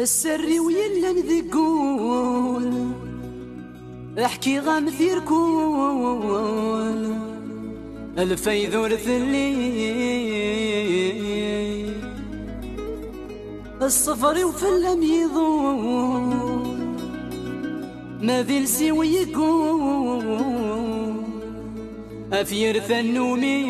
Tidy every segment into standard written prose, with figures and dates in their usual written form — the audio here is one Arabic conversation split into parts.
السري ويلا نذقول احكي غامثير كول الفيذور ثلي الصفر وفلم يضول ما ذي لسوي يقول أفير ثنومي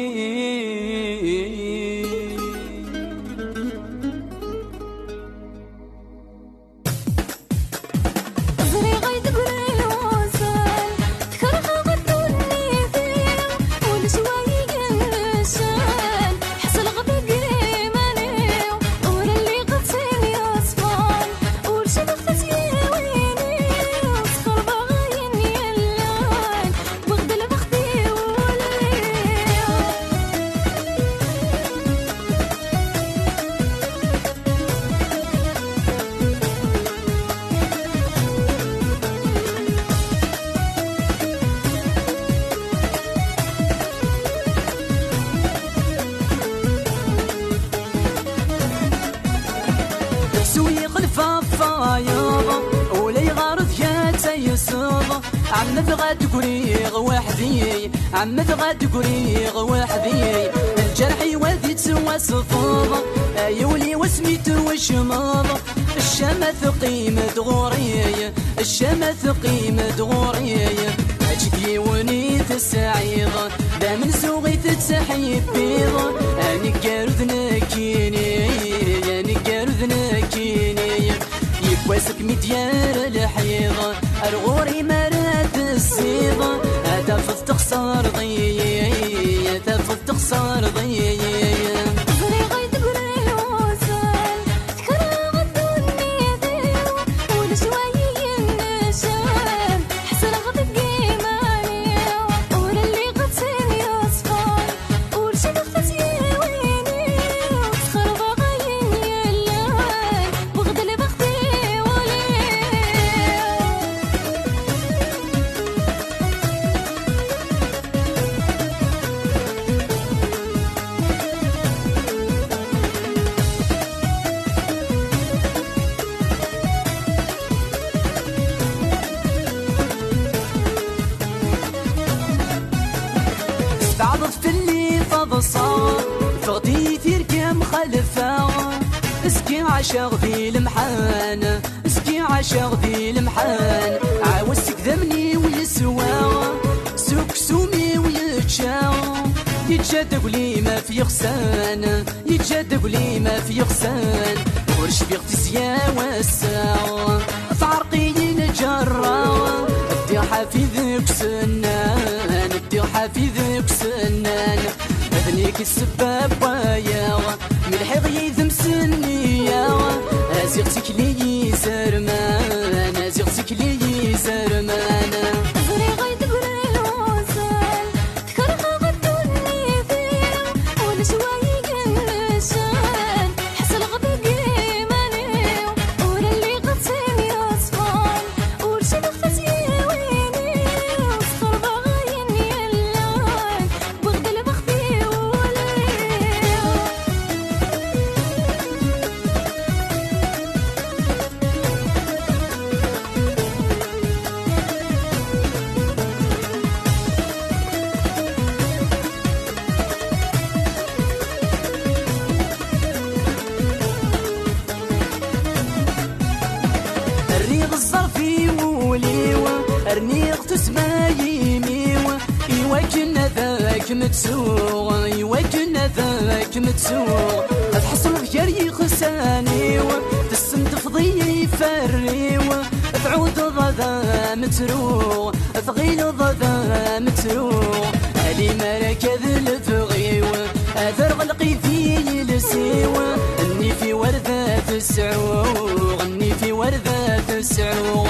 ولي غارث يا تيسوض عم تبغى تقريغ وحدي عم تبغى تقريغ وحدي الجرح يودي تسوى صفوض يولي وسميته وشماض الشمث قيمة غوري الشمث قيمة غوري أجدي ونيت السعيض دا من سوغي تتسحيب بيض أنا قارث نكيني أنا قارث نكيني واسك مديار الحيض الغوري مرات السيض تفض تخسر ضيي تفض تخسر ضيي تعرف اللي فضصار فغدي ثير كم خلفا اسكي عشاق ذي المحان اسكي عشاق ذي المحان عاوزك ذمني ويسوا سوك سومي ويتشاو يتجدق لي ما في غسان يتجدق لي ما في غسان ورش في اغتسيا والساو فعرقي نجرا بدي حافظك سنان بدي حافظك سنان اذنيك السباب ويا ملحي غيثم سنيا ازيغتك لي زرمان ازيغتك لي زرمان ارني اغتسما يميوه ايوا كنا ذاك متسوغ ايوا كنا ذاك متسوغ تحصل بخير يخسانيوه تسم تفضي يفريوه تعود ضذا متروغ ثغيل ضذا متروغ علي مركز الفغيوه اثر غلقي في لسيوه اني في وردة السعوغ اني في وردة السعوغ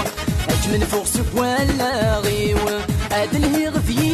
من فوق سك ولا غيوه ادلهي غفي